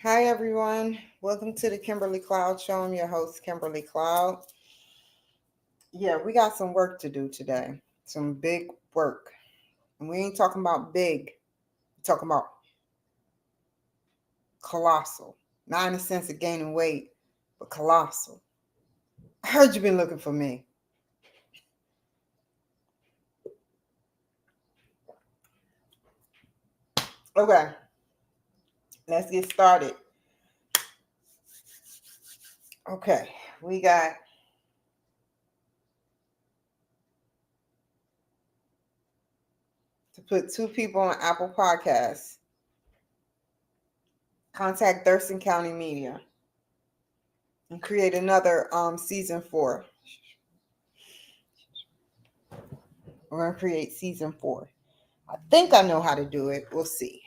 Hi, everyone. Welcome to the Kimberly Cloud Show. I'm your host, Kimberly Cloud. Yeah, we got some work to do today. Some big work. And we ain't talking about big, we're talking about colossal. Not in the sense of gaining weight, but colossal. I heard you've been looking for me. Okay, let's get started. Okay, we got to put two people on Apple Podcasts. Contact Thurston County Media and create another season 4. We're gonna create season 4. I think I know how to do it. We'll see.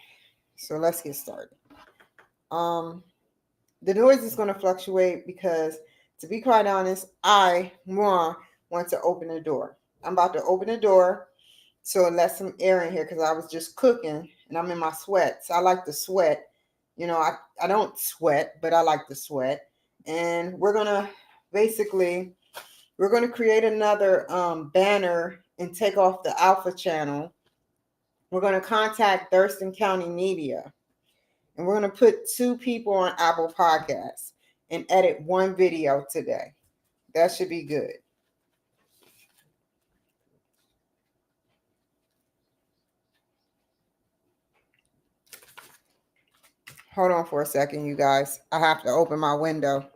So let's get started. Um, the noise is gonna fluctuate because, to be quite honest, I want to open the door. I'm about to open the door so let some air in here because I was just cooking and I'm in my sweats. I like to sweat. I don't sweat, but I like to sweat. And basically we're gonna create another banner and take off the alpha channel. We're going to contact Thurston County Media and we're going to put two people on Apple Podcasts and edit one video today. That should be good. Hold on for a second, you guys. I have to open my window.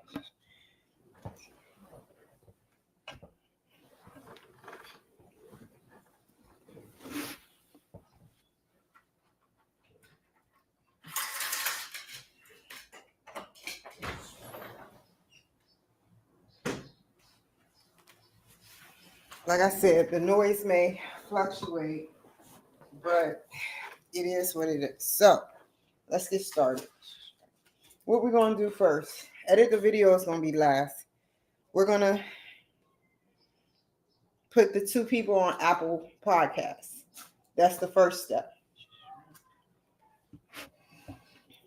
Like I said, the noise may fluctuate, but it is what it is. So let's get started. What we're going to do first, edit the video is going to be last. We're going to put the two people on Apple Podcasts. That's the first step.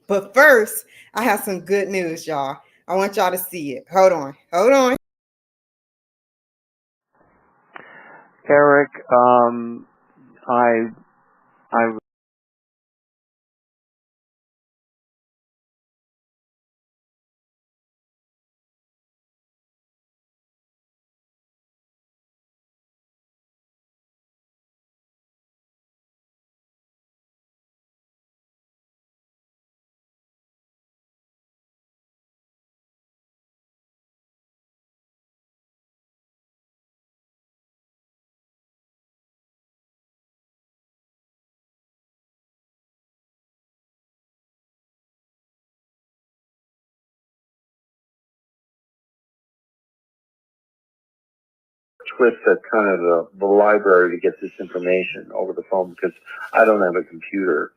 But first, I have some good news, y'all. I want y'all to see it. Hold on. Eric, I with the kind of the library to get this information over the phone because I don't have a computer.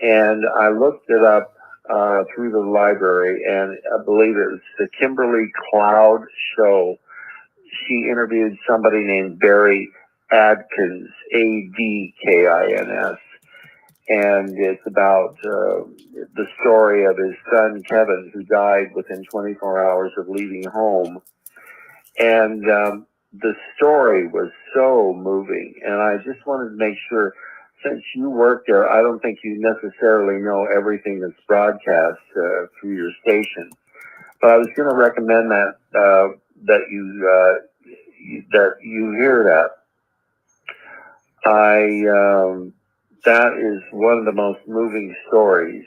And I looked it up through the library, and I believe it was the Kimberly Cloud show. She interviewed somebody named Barry Adkins, Adkins, and it's about the story of his son Kevin, who died within 24 hours of leaving home. And the story was so moving, and I just wanted to make sure, since you work there, I don't think you necessarily know everything that's broadcast through your station, but I was going to recommend that you hear that. That is one of the most moving stories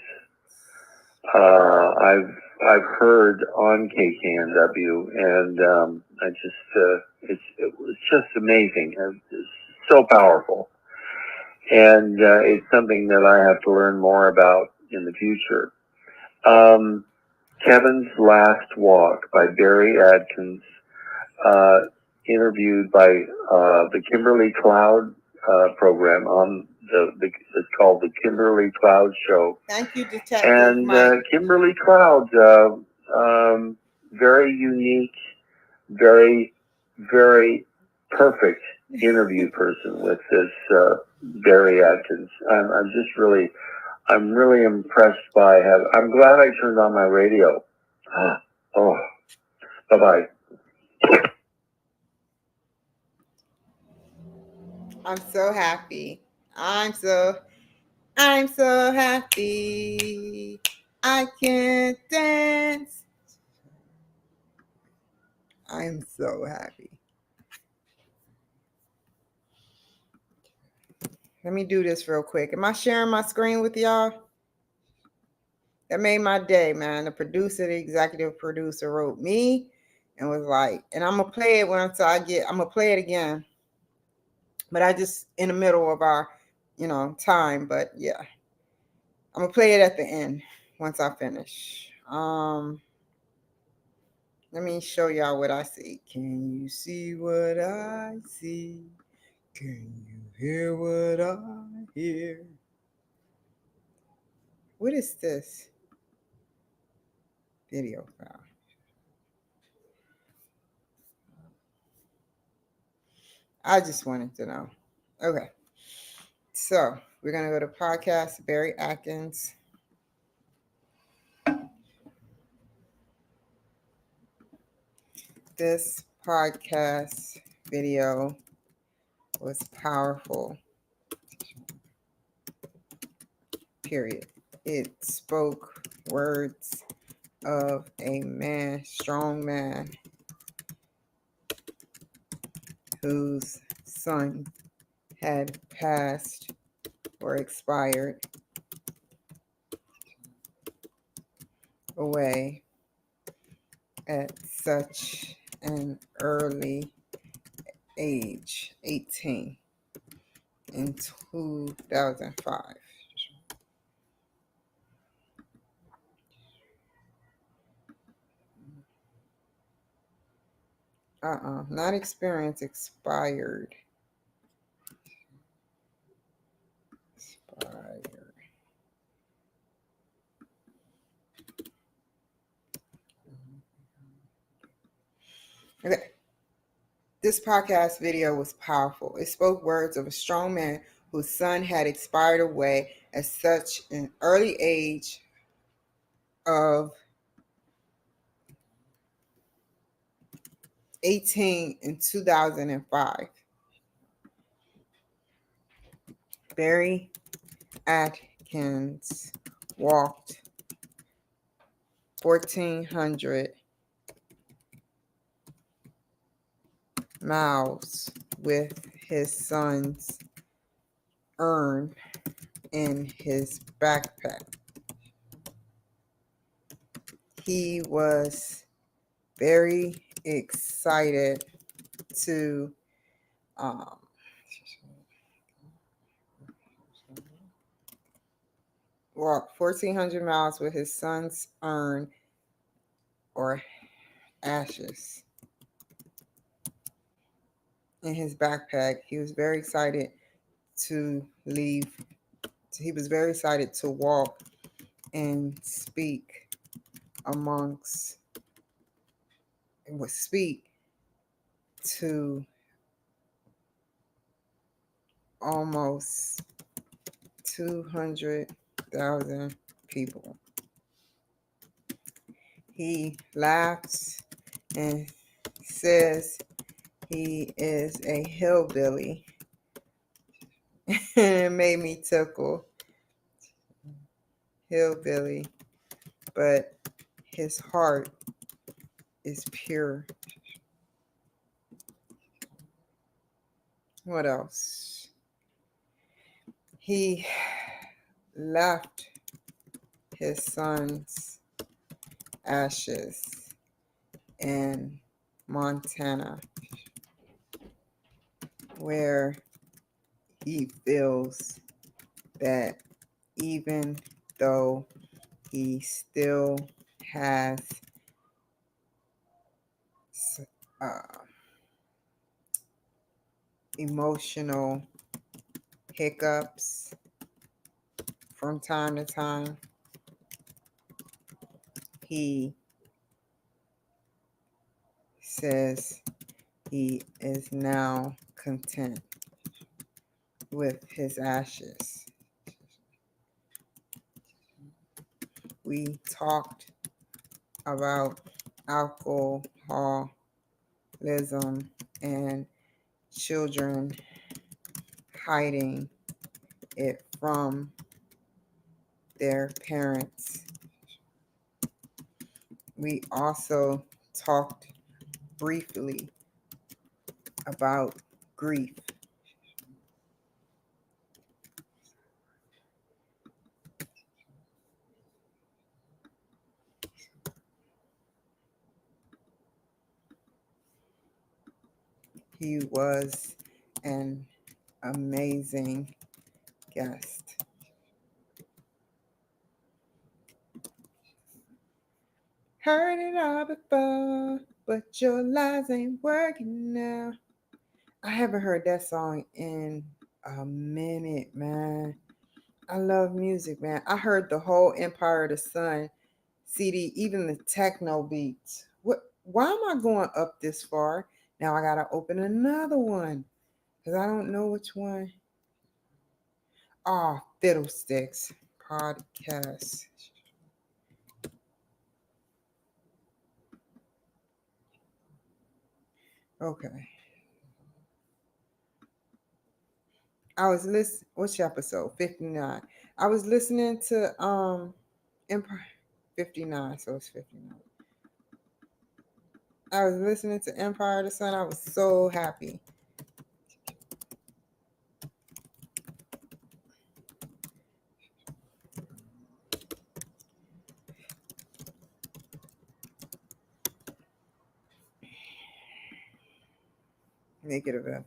I've heard on KKNW, and it was just amazing. It's so powerful, and it's something that I have to learn more about in the future. Kevin's Last Walk by Barry Adkins, interviewed by the Kimberly Cloud program on it's called the Kimberly Cloud Show. Thank you, Detective and Mike. Kimberly Cloud, very unique, very, very perfect interview person with this Barry Adkins. I'm just really, I'm really impressed by I'm glad I turned on my radio. Oh, bye-bye. I'm so happy. I'm so happy. I can't dance. I'm so happy. Let me do this real quick. Am I sharing my screen with y'all? That made my day, man. The executive producer wrote me and was like, and I'm gonna play it I'm gonna play it again. But I just in the middle of our, time. But yeah. I'm gonna play it at the end once I finish. Let me show y'all what I see. Can you see what I see? Can you hear what I hear? What is this video file? I just wanted to know. Okay. So we're gonna go to podcast, Barry Atkins. This podcast video was powerful. Period. It spoke words of a man, strong man, whose son had passed or expired away at such an early age, 18, in 2005. Not experience, expired. Okay. This podcast video was powerful. It spoke words of a strong man whose son had expired away at such an early age of 18 in 2005. Barry Atkins walked 1,400 miles with his son's urn in his backpack. He was very excited to walk 1,400 miles with his son's urn or ashes in his backpack. He was very excited to leave. He was very excited to walk and speak to almost 200,000 people. He laughs and says he is a hillbilly. It made me tickle. Hillbilly, but his heart is pure. What else? He left his son's ashes in Montana, where he feels that even though he still has emotional hiccups from time to time, he says he is now content with his ashes. we talked about alcoholism and children hiding it from their parents. We also talked briefly about grief. He was an amazing guest. Heard it all before, but your lies ain't working now. I haven't heard that song in a minute, man. I love music, man. I heard the whole Empire of the Sun CD, even the techno beats. What? Why am I going up this far? Now I gotta open another one because I don't know which one. Ah, Fiddlesticks podcast. Okay, I was listening. Which episode? 59. I was listening to Empire 59, so it's 59. I was listening to Empire of the Sun. I was so happy. Negative.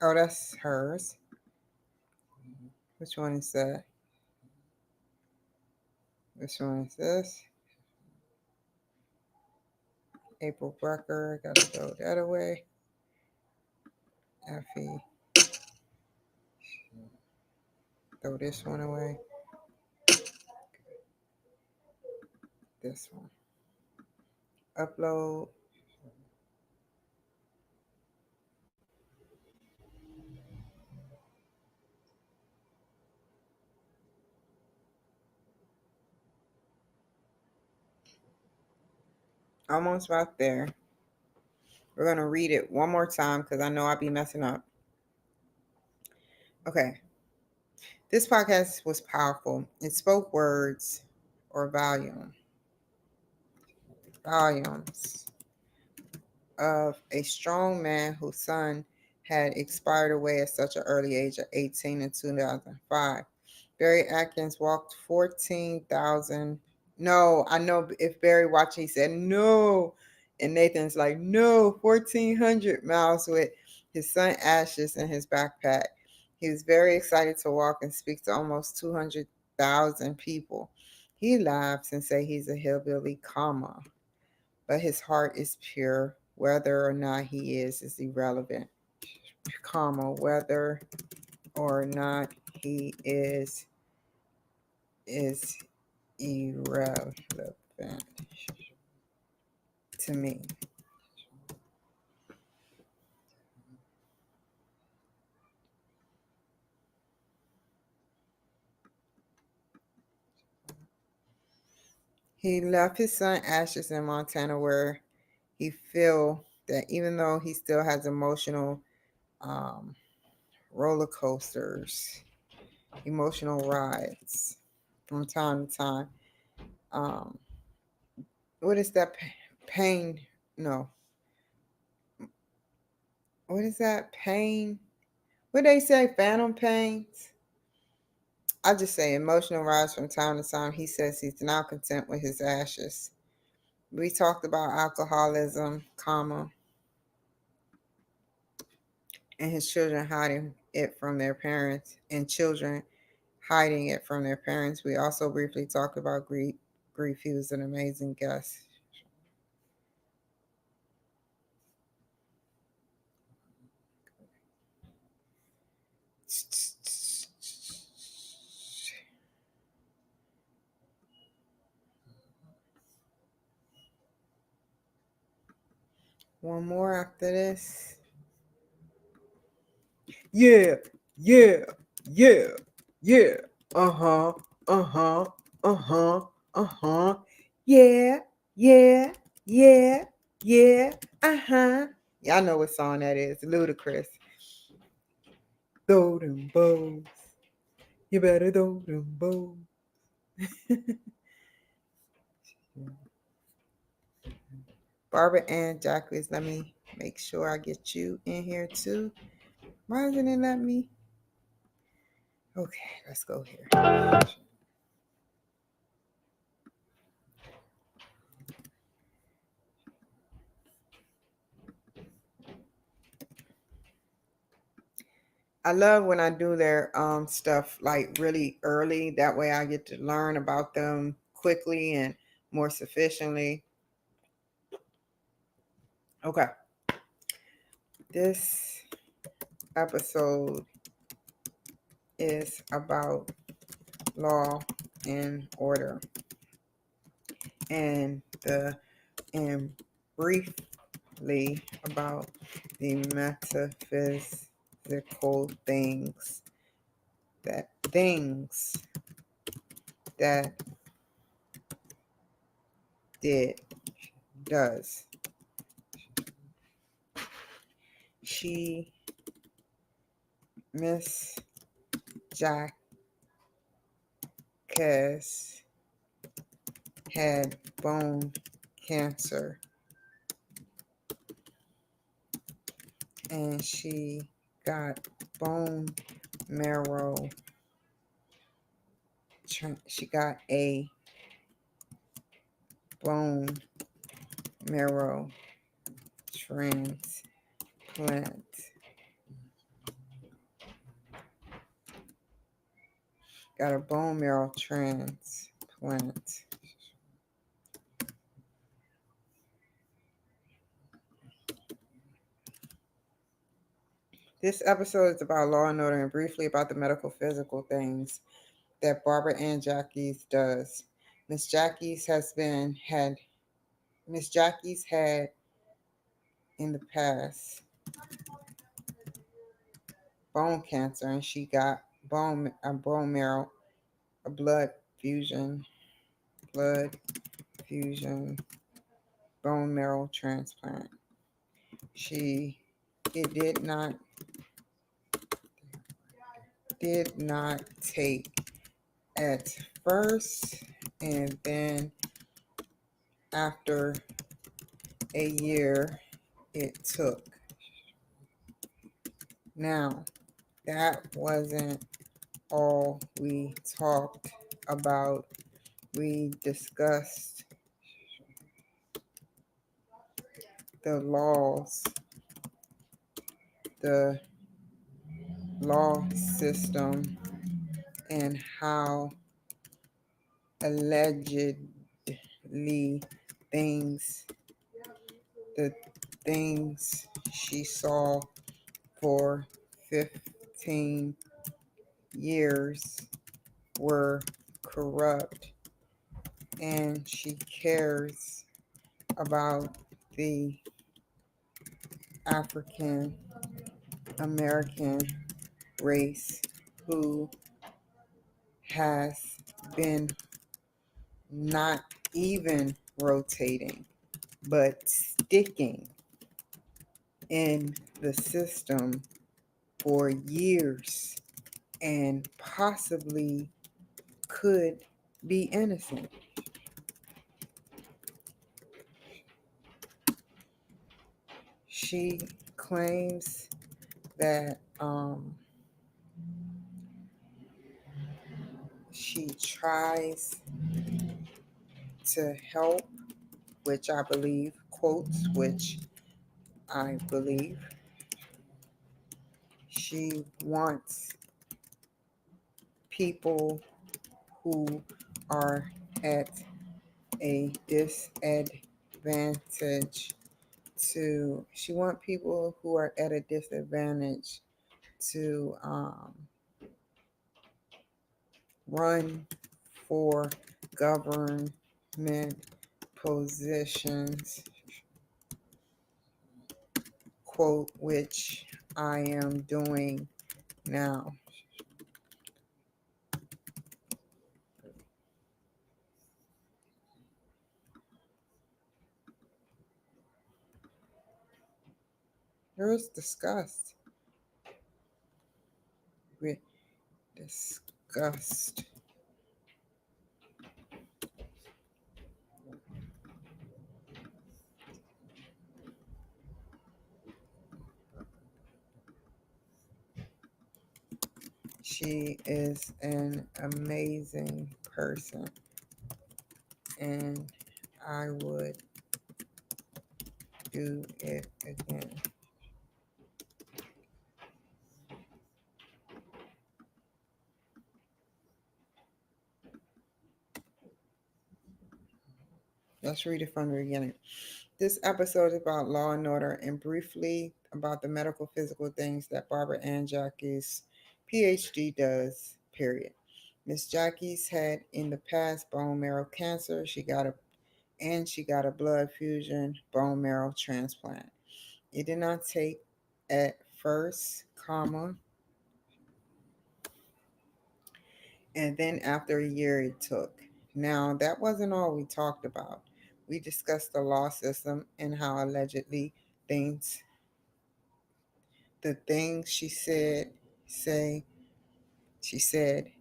Oh, that's hers. Which one is that? Which one is this? April Brucker. Gotta throw that away. Effie. Throw this one away. This one. Upload. Almost about there. We're going to read it one more time because I know I'll be messing up. Okay. This podcast was powerful. It spoke words or volumes of a strong man whose son had expired away at such an early age of 18 in 2005. Barry Atkins walked 14,000. No, I know if Barry watched, he said no. And Nathan's like, no, 1,400 miles with his son Ashes in his backpack. He was very excited to walk and speak to almost 200,000 people. He laughs and say he's a hillbilly, comma, but his heart is pure. Whether or not he is irrelevant, comma, whether or not he is irrelevant to me. He left his son Ashes in Montana, where he feel that even though he still has emotional um, roller coasters, emotional rides from time to time. Um, what is that pain? No, what is that pain? What they say, phantom pains? I just say emotional rise from time to time. He says he's now content with his ashes. We talked about alcoholism, comma, and his children hiding it from their parents, and children hiding it from their parents. We also briefly talked about grief. Grief. He was an amazing guest. One more after this. Yeah, yeah, yeah, yeah. Uh-huh, uh-huh, uh-huh, uh-huh. Yeah, yeah, yeah, yeah, uh-huh. Y'all know what song that is. Ludicrous. Throw them bows. You better throw them bows. Barbara and Jacques, let me make sure I get you in here too. Why isn't it let me? Okay, let's go here. I love when I do their stuff like really early. That way I get to learn about them quickly and more sufficiently. Okay. This episode is about law and order and briefly about the metaphysical things that did does. She Miss Jacques had bone cancer and she got bone marrow. She got a bone marrow transplant. Got a bone marrow transplant. This episode is about law and order and briefly about the medical physical things that Barbara Ann Jacques does. Miss Jacques had in the past bone cancer and she got bone marrow, a fusion, blood fusion, bone marrow transplant. It did not take at first, and then after a year it took. Now, that wasn't all we talked about. We discussed the the law system, and how allegedly things the things she saw for 15 years were corrupt, and she cares about the African American race who has been not even rotating but sticking in the system for years and possibly could be innocent. She claims that she tries to help, which I believe, quotes, which I believe. She wants people who are at a disadvantage she want people who are at a disadvantage to run for government positions. quote, which I am doing now. There is disgust with disgust. She is an amazing person, and I would do it again. Let's read it from the beginning. This episode is about law and order and briefly about the medical physical things that Barbara Ann Jackie's PhD does, period. Miss Jackie's had in the past bone marrow cancer. She got a blood fusion bone marrow transplant. It did not take at first, and then after a year it took. Now, that wasn't all we talked about. We discussed the law system and how allegedly things, the things say, she said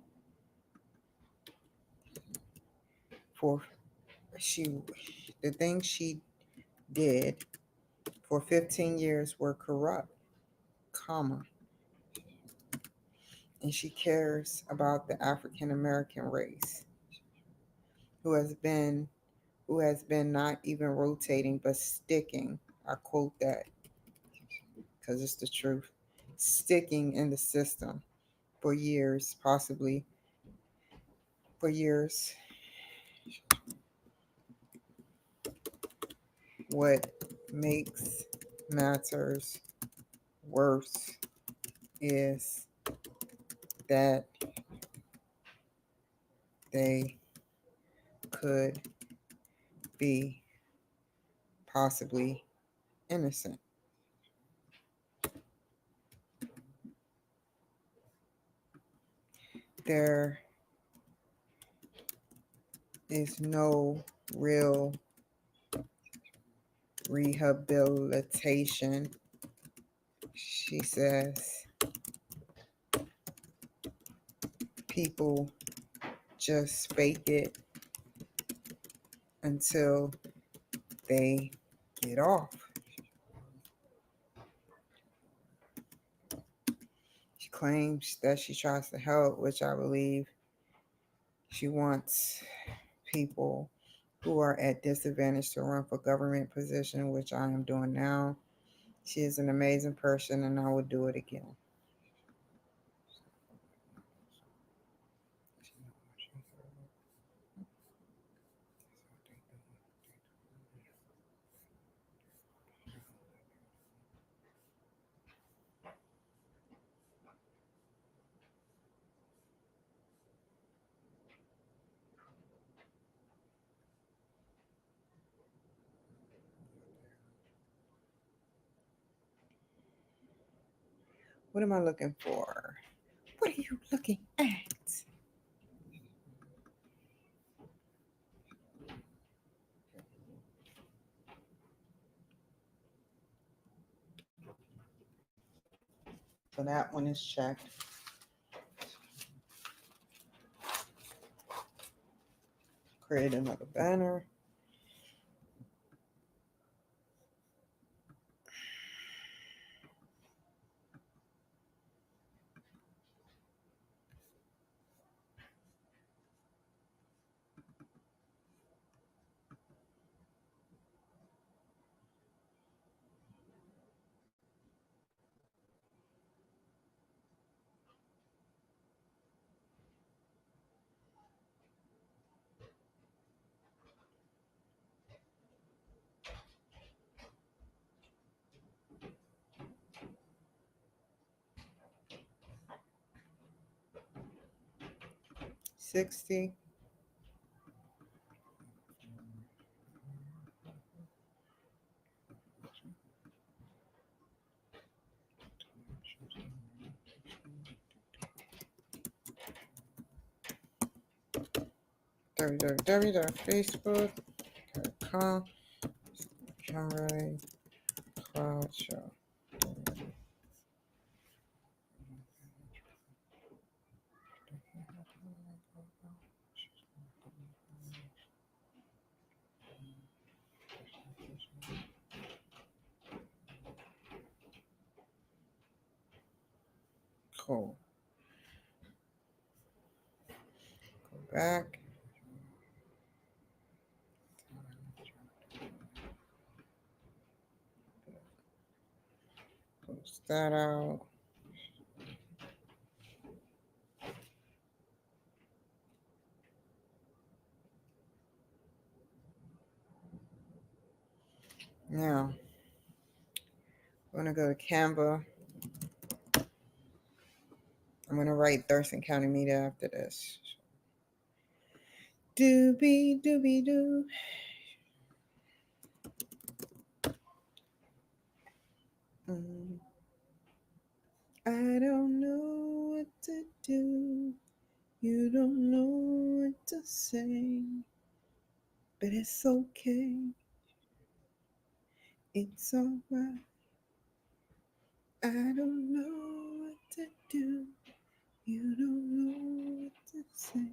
for she, the things she did for 15 years were corrupt, comma, and she cares about the African American race who has been not even rotating but sticking. I quote that because it's the truth. Sticking in the system for years, possibly for years. What makes matters worse is that they could be possibly innocent. There is no real rehabilitation, she says. People just fake it until they get off. She claims that she tries to help, which I believe. She wants people who are at disadvantage to run for government position, which I am doing now. She is an amazing person, and I would do it again. What am I looking for? What are you looking at? So that one is checked. Create another banner. $60. www.facebook.com Kimberly Cloud Show. Cool. Go back. Close that out. Now, I'm going to go to Canva. I'm going to write Thurston County Media after this. Doobie doobie doo. I don't know what to do. You don't know what to say. But it's okay. It's alright. I don't know what to do. You don't know what to say.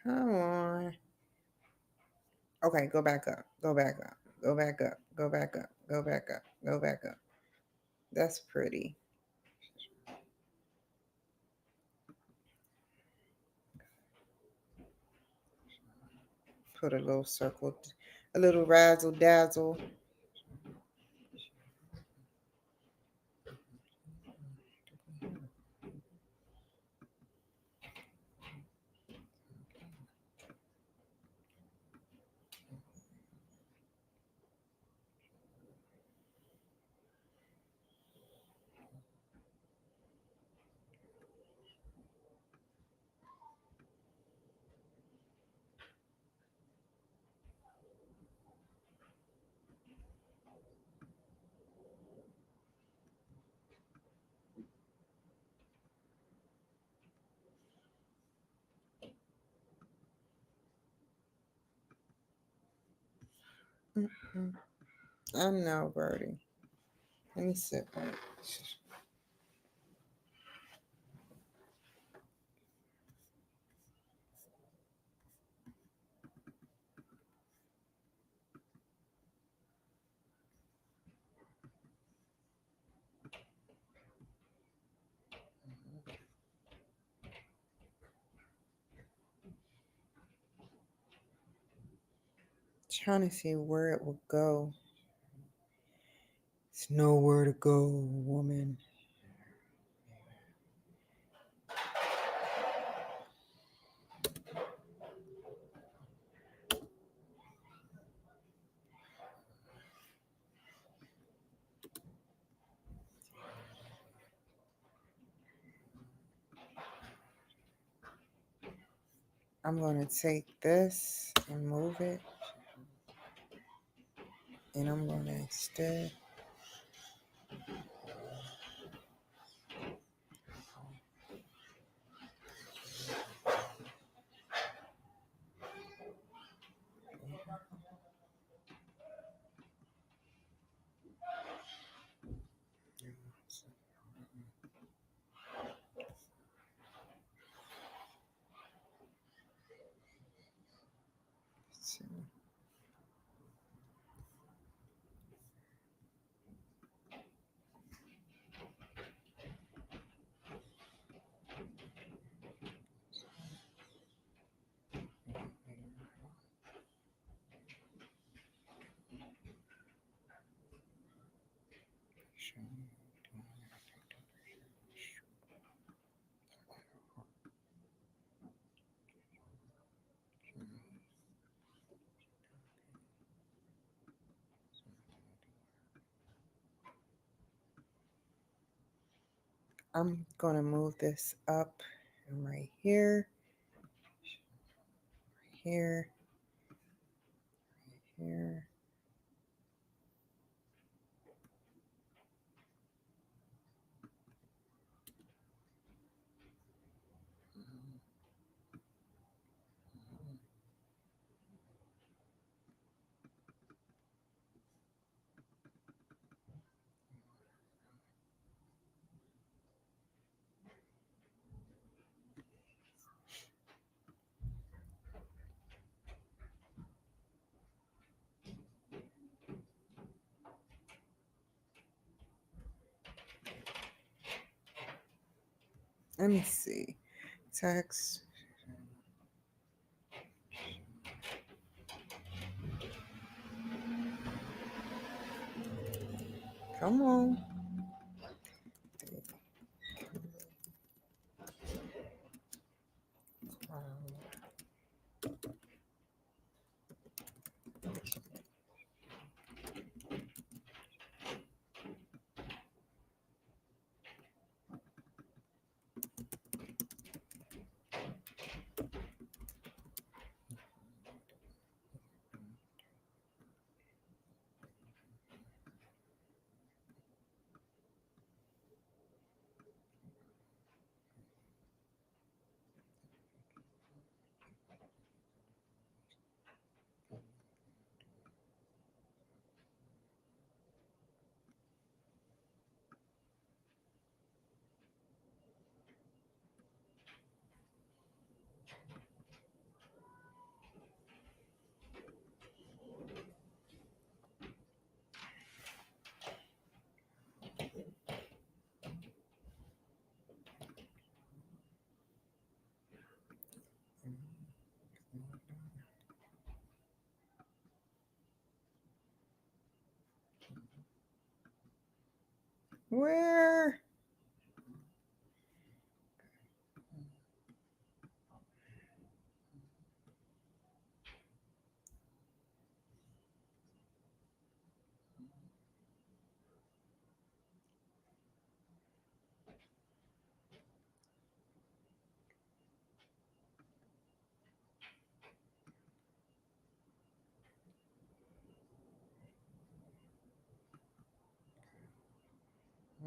Come on. Okay, go back up. Go back up. Go back up. Go back up. Go back up. Go back up. That's pretty. Put a little circle, a little razzle dazzle. I know, Birdie. Let me sit back. Trying to see where it will go. It's nowhere to go, woman. I'm going to take this and move it. And I'm going to instead. I'm going to move this up and right here, here, here. Let me see. Text. Come on. Where?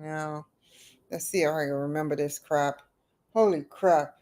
Now, let's see if I can remember this crap. Holy crap.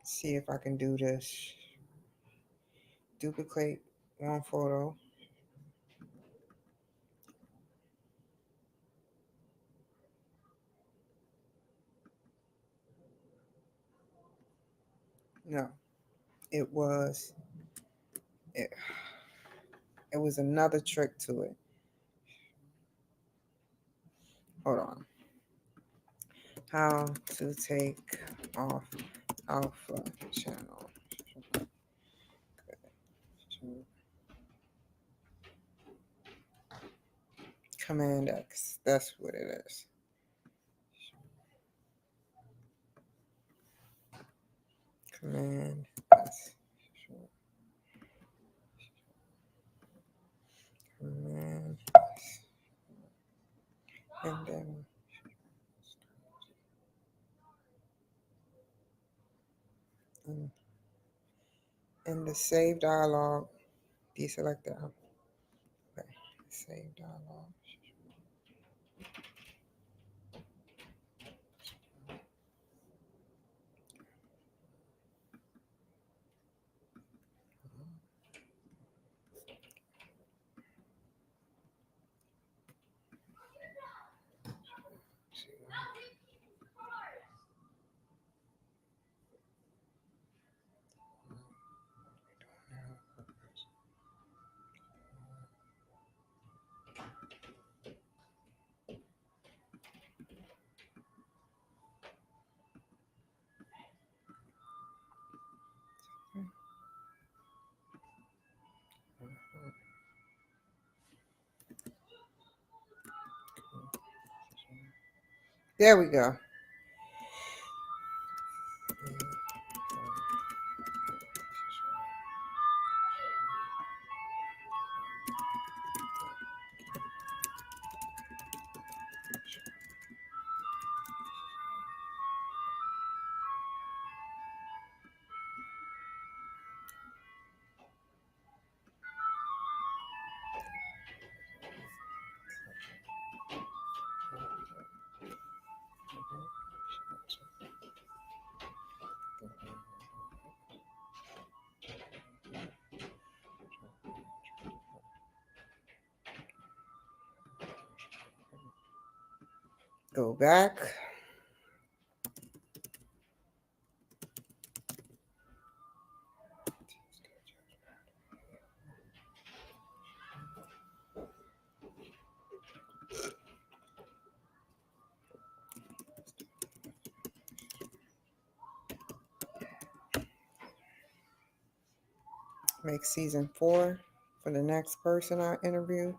See if I can do this. Duplicate one photo. No, it was it, it was another trick to it. Hold on. How to take off alpha channel. Command X. That's what it is. Command S. Command S. And then in the save dialog, deselect that. Okay. Save dialog. There we go. Go back. Make season 4 for the next person I interview.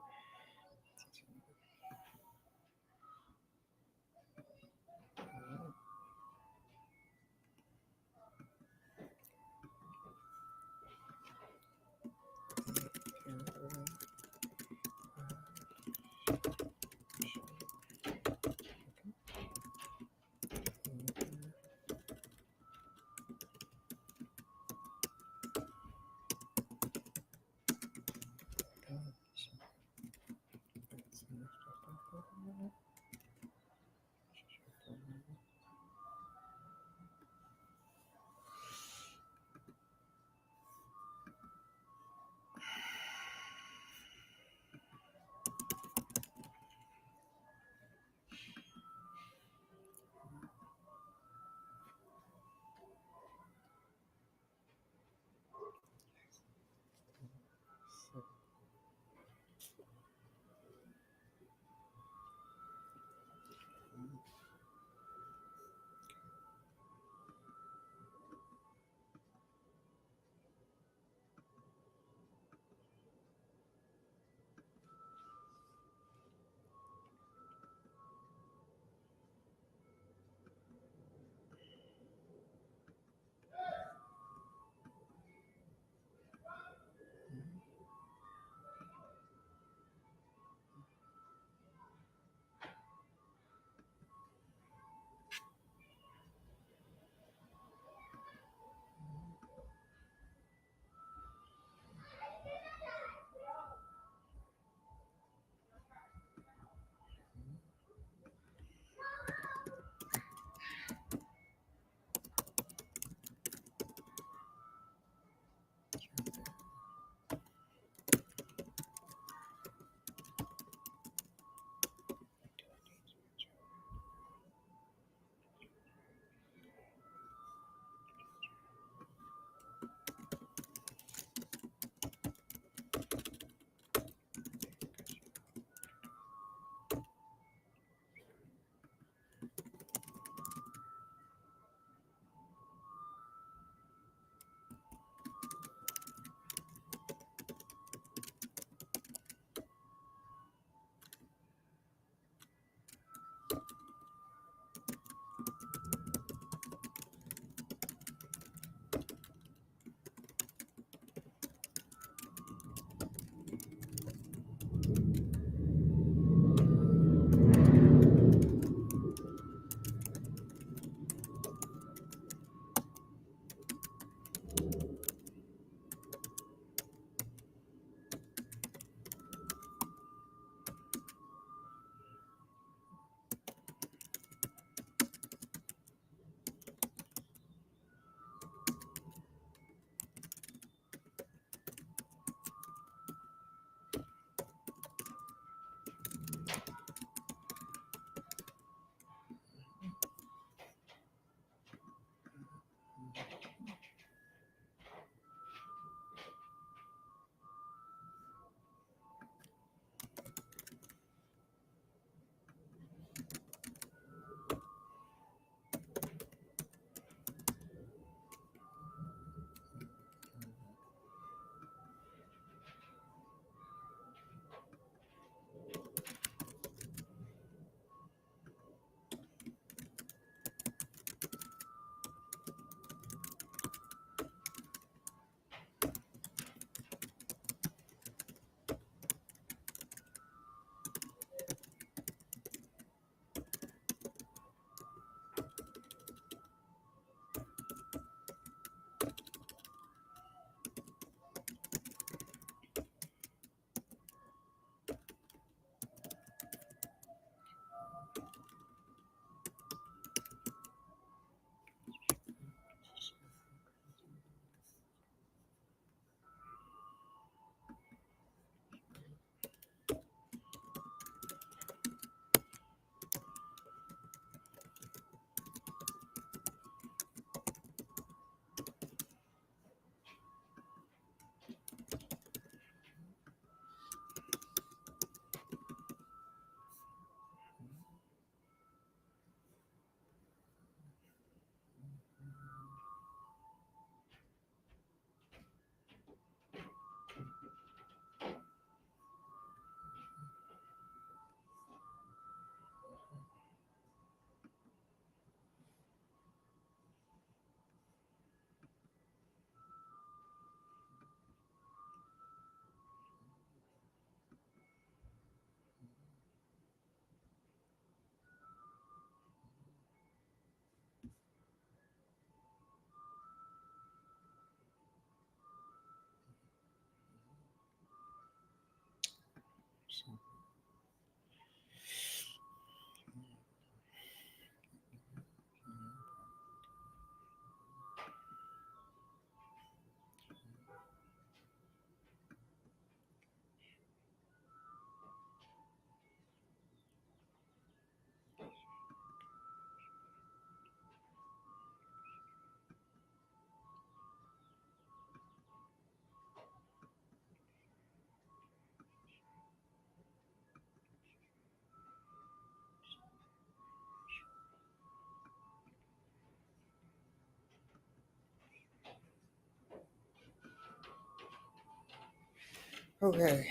Okay,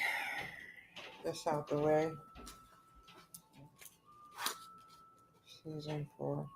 that's out the way. Season 4.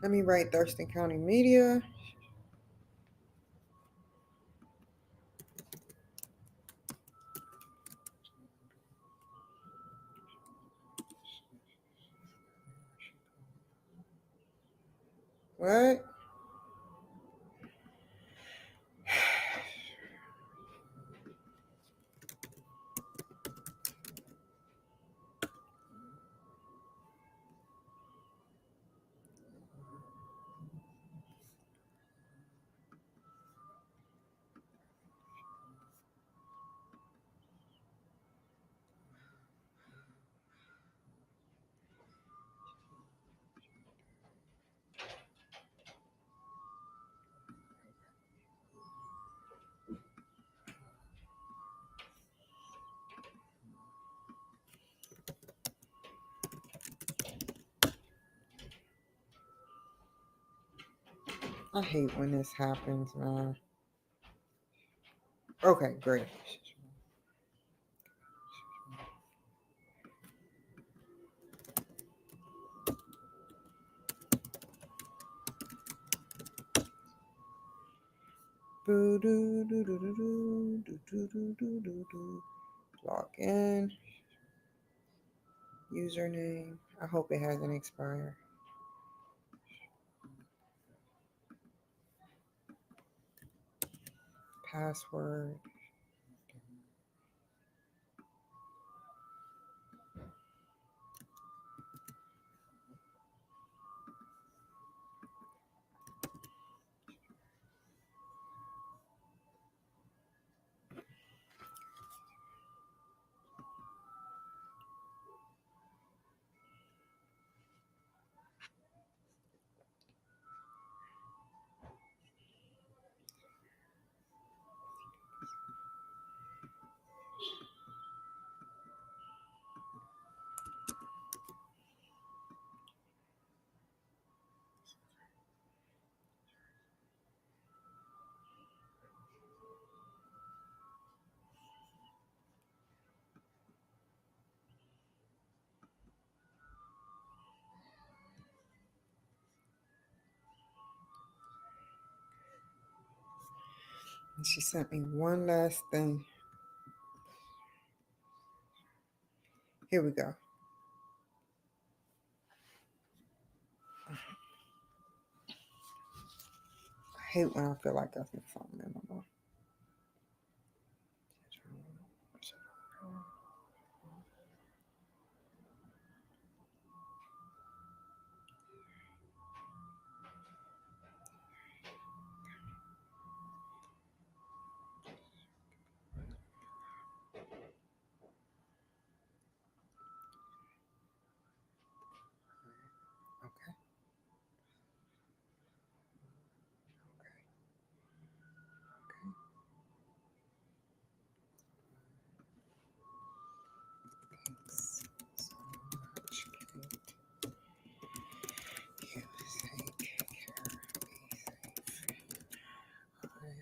Let me write Thurston County Media. What? I hate when this happens, man. Okay, great. Log in. Username. I hope it hasn't expired. Password. And she sent me one last thing. Here we go. I hate when I feel like I think something in my mouth. Okay. Thanks so much, Kate. You take care. Be safe. I'll see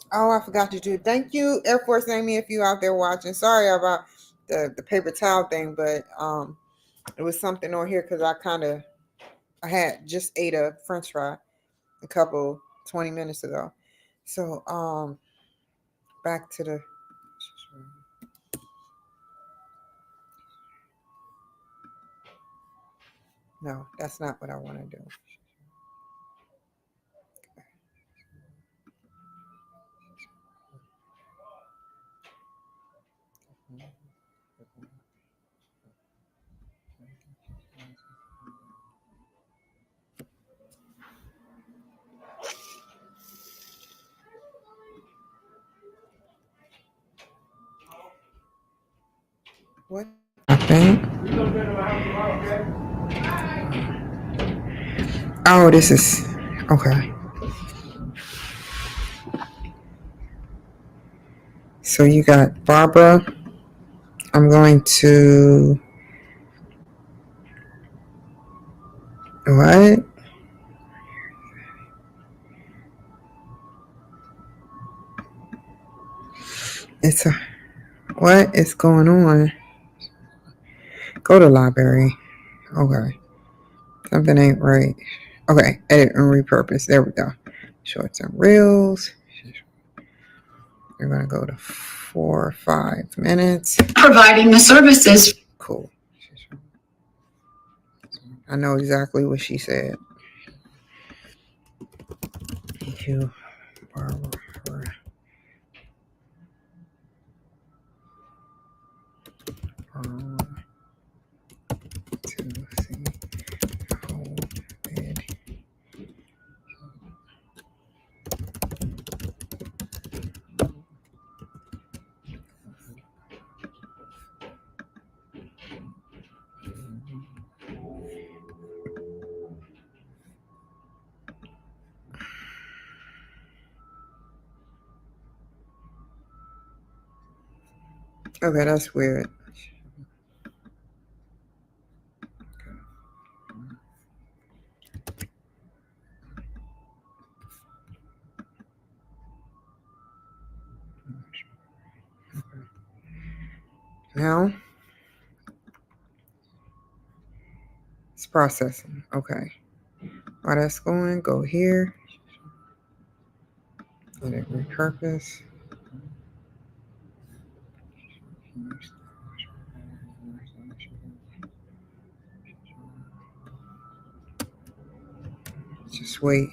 Oh, I forgot to do. Thank you, Air Force Amy, if you out there watching. Sorry about the paper towel thing, but it was something on here because I had just ate a French fry a couple 20 minutes ago. So back to the. No, that's not what I want to do. What happened? Oh, this is okay. So you got Barbara. I'm going to what? It's a what is going on? Go to library. Okay. Something ain't right. Okay. Edit and repurpose. There we go. Shorts and reels. We're gonna go to 4 or 5 minutes. Providing the services. Cool. I know exactly what she said. Thank you, Barbara. To see hold it. Okay, that's weird. Now it's processing. Okay. While that's going, go here. Let it repurpose. Just wait.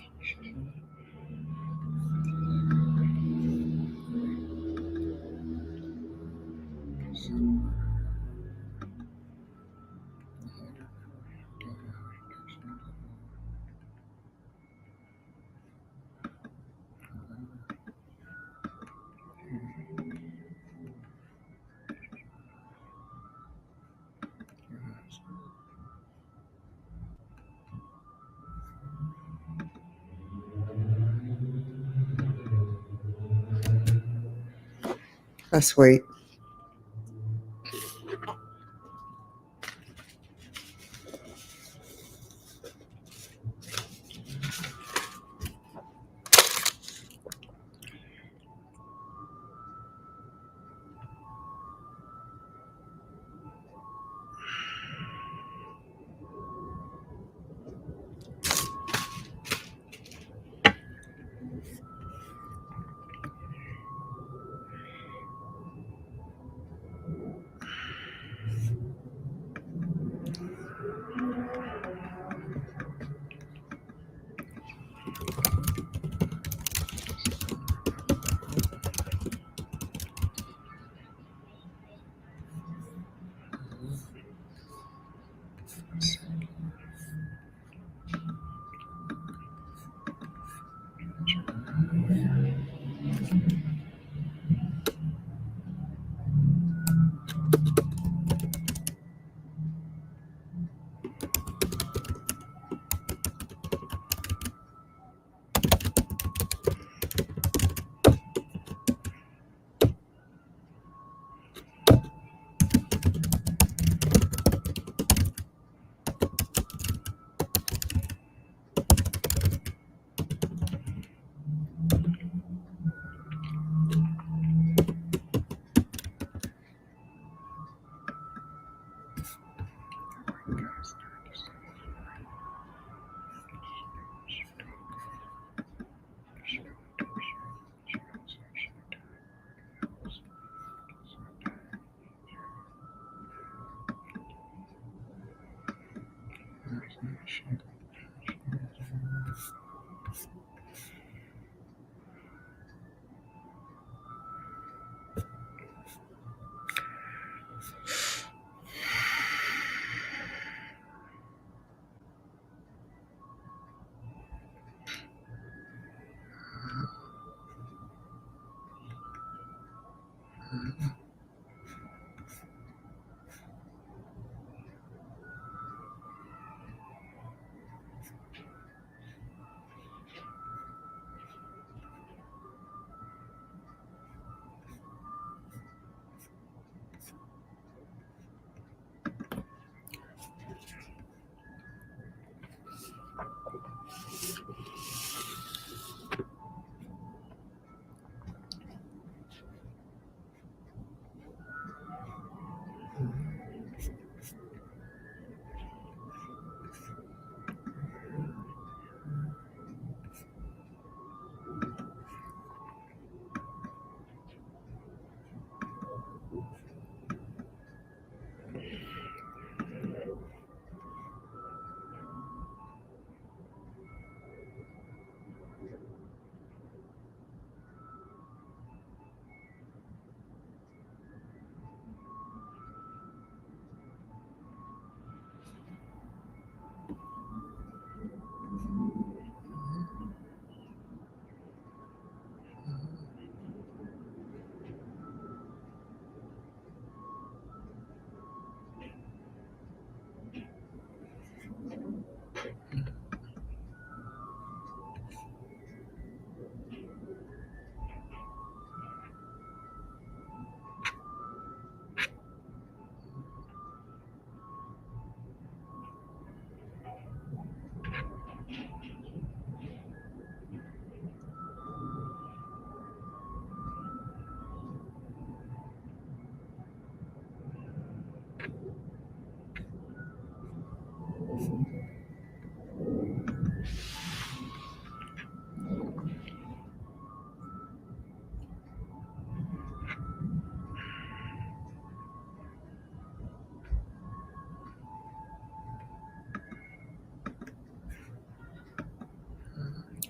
Let's wait.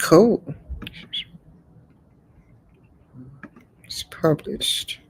Cool. It's published.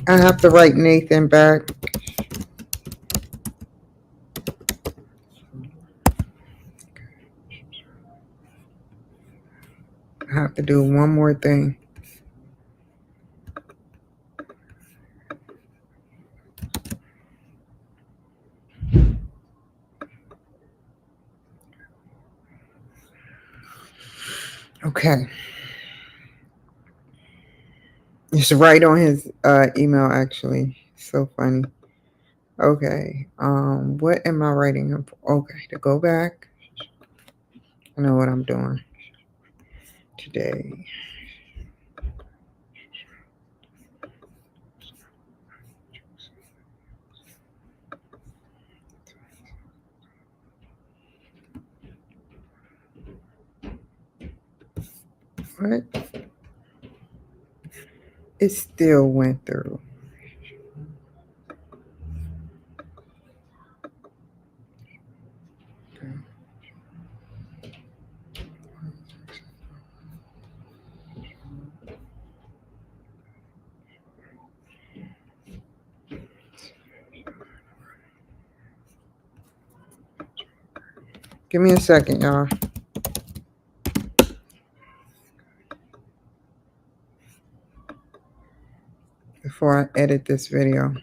I have to write Nathan back. I have to do one more thing. Okay. It's right on his email, actually. So funny. Okay. What am I writing him for? Okay, to go back. I know what I'm doing today. What? It still went through. Give me a second, y'all. Before I edit this video.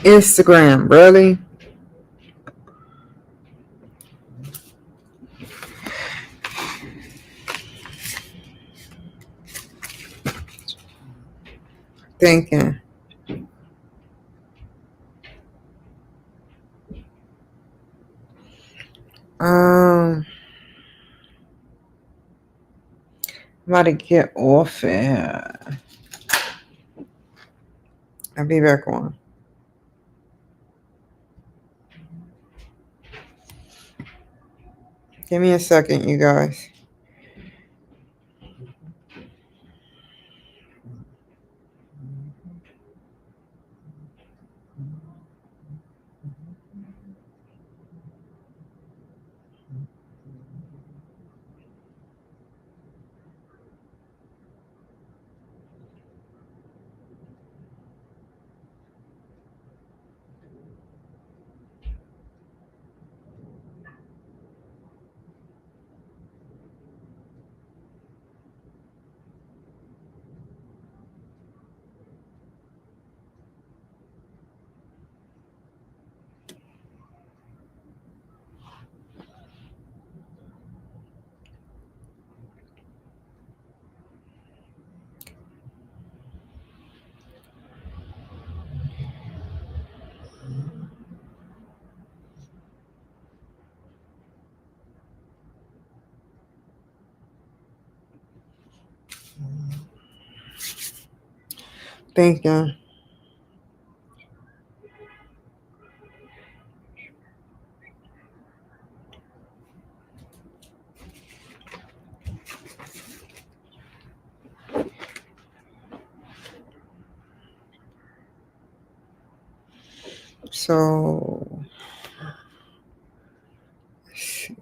Instagram, really? Thinking. I'm about to get off it. I'll be back on. Give me a second, you guys. Thinking. So, let's see.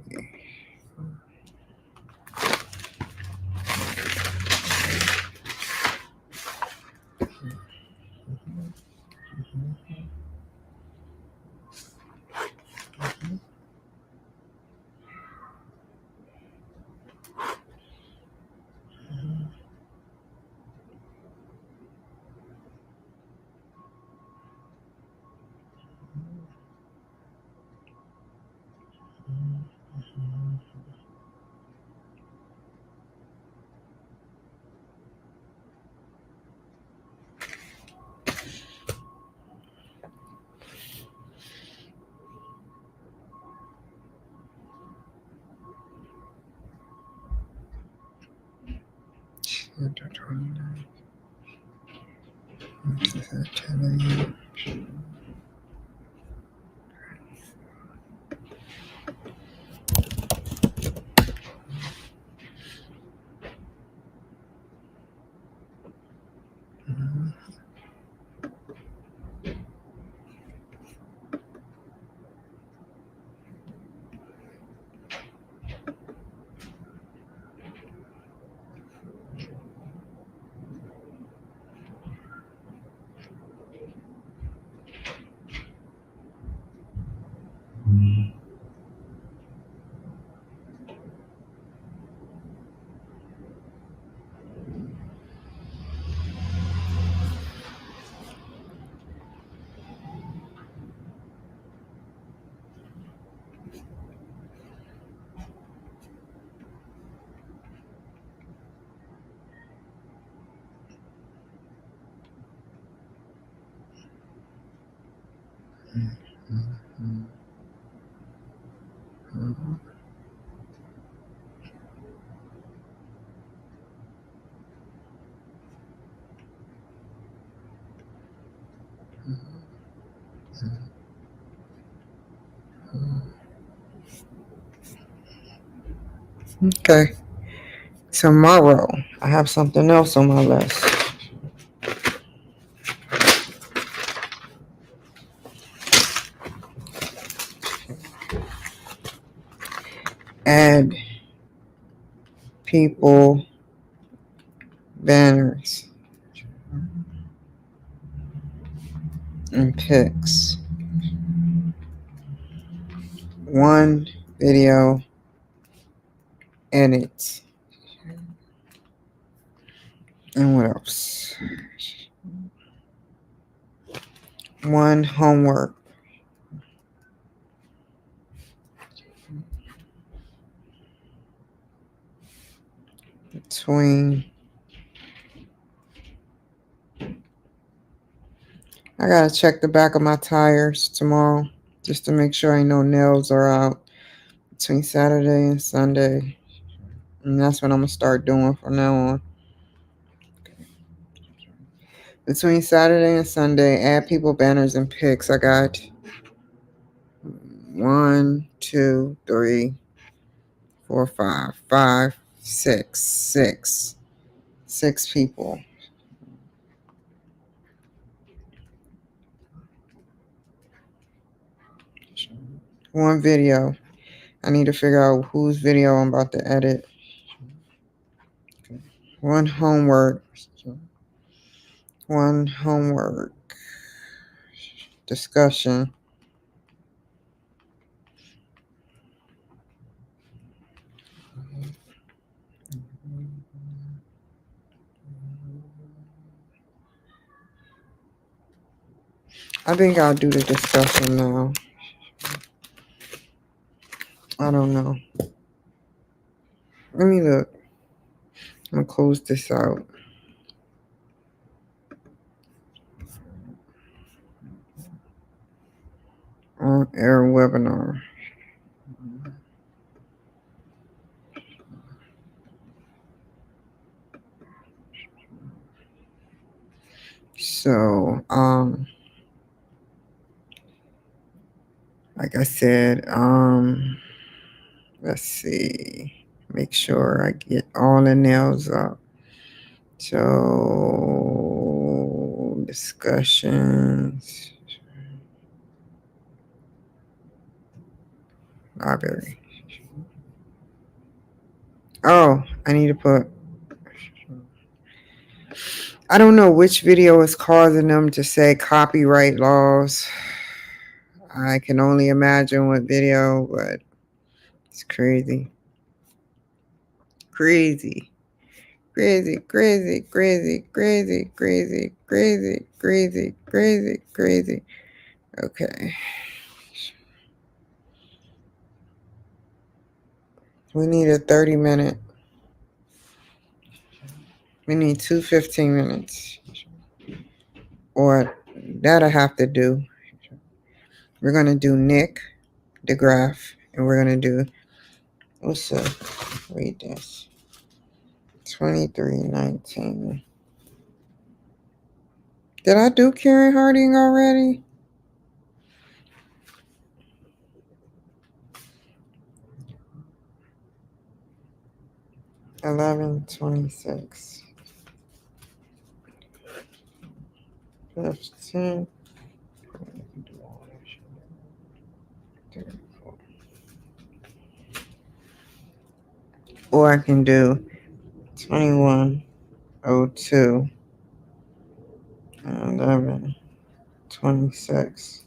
Okay. Tomorrow, I have something else on my list. Add people banners and pics. One video edit. And what else? One homework. Between. I gotta check the back of my tires tomorrow just to make sure ain't no nails are out between Saturday and Sunday. And that's what I'm gonna start doing from now on. Between Saturday and Sunday, add people banners and pics. I got 1, 2, 3, 4, 5, 6 people. One video. I need to figure out whose video I'm about to edit. One homework. Discussion. I think I'll do the discussion now. I don't know. Let me look. I'm gonna close this out. On air webinar. So, like I said, let's see. Make sure I get all the nails up. So, discussions. Library. Oh, I need to put. I don't know which video is causing them to say copyright laws. I can only imagine what video, but it's crazy. Crazy. Crazy, crazy, crazy, crazy, crazy, crazy, crazy, crazy, crazy. Okay. We need a 30-minute. We need 2 15 minutes. Or that I have to do. We're going to do Nick DeGraff. And we're going to do, what's up? Read this. 2319. Did I do Karen Harding already? $11.26. 15. Or I can do 2102 and 11:26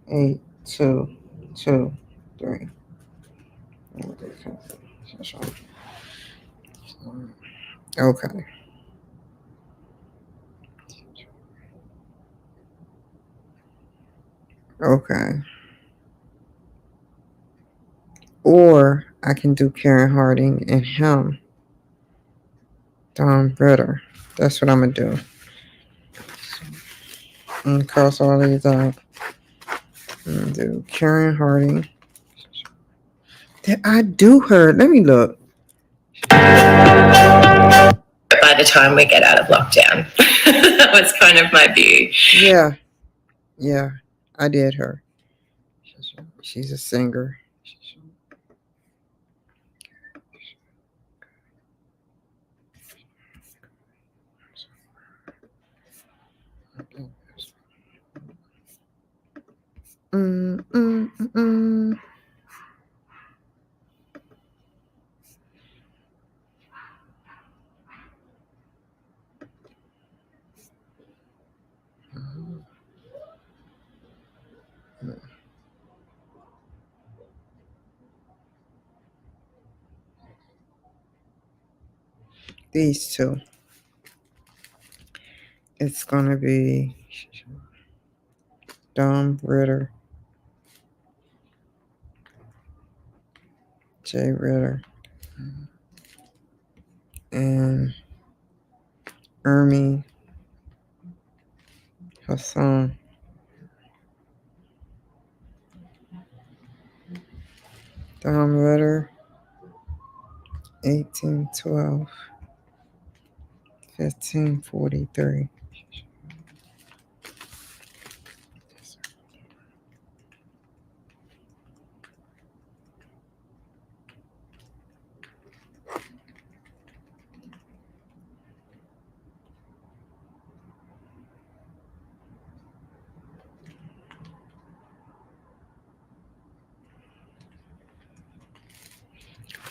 8 2 2 3. Okay. Okay. Or I can do Karen Harding and him. Don Ritter. That's what I'm gonna do. And cross all these out. Do Karen Harding. Did I do her? Let me look. By the time we get out of lockdown, that was kind of my view. Yeah, I did her. She's a singer. Mm, mm, mm, mm. These two. It's gonna be Dom Ritter, Jay Ritter, and Ermi Hassan. Dom Ritter, 1812, 1543.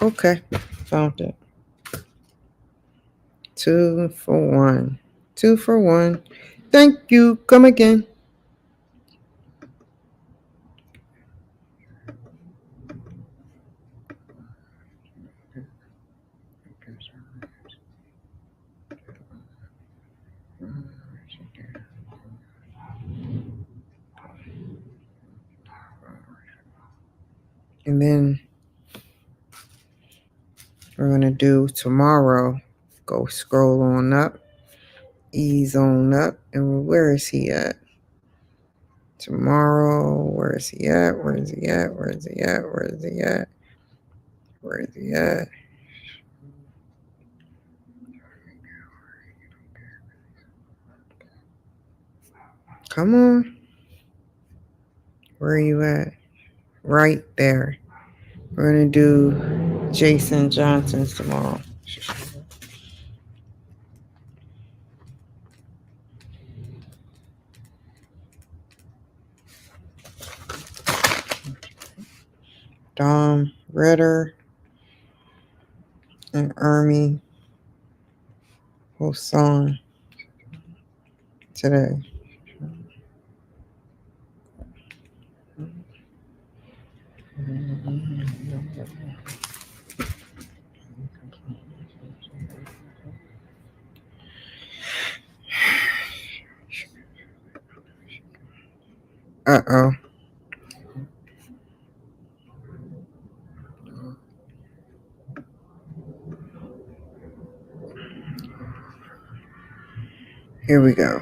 Okay, found it. 2 for 1. 2 for 1. Thank you. Come again. And then we're going to do tomorrow. Go scroll on up, ease on up. And where is he at? Tomorrow, where is he at? Where is he at? Where is he at? Where is he at? Where is he at? Come on. Where are you at? Right there. We're going to do Jason Johnson's tomorrow. Dom Ritter and Ermi Hassan today. Uh-oh. Here we go.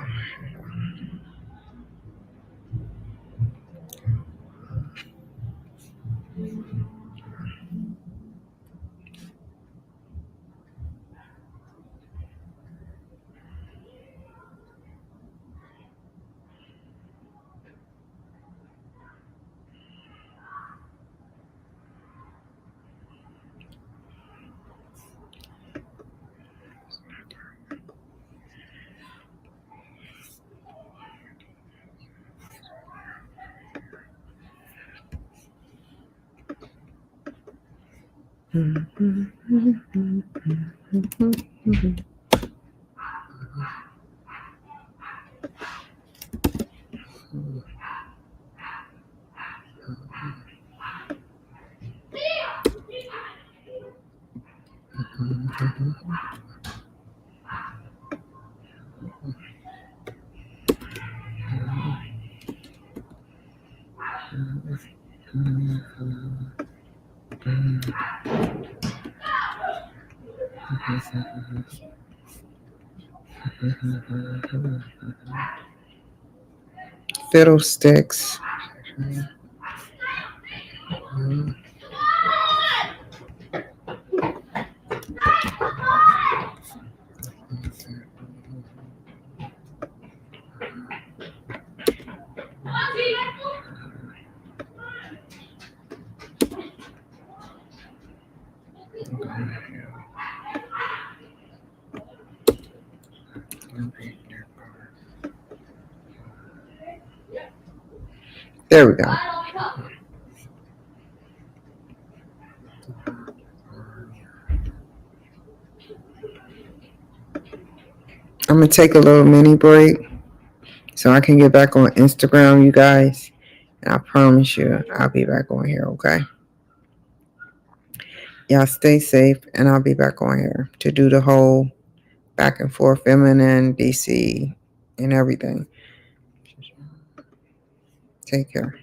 Fiddlesticks. There we go. I'm going to take a little mini break so I can get back on Instagram, you guys. And I promise you, I'll be back on here, okay? Y'all stay safe, and I'll be back on here to do the whole back and forth feminine, DC, and everything. Take care.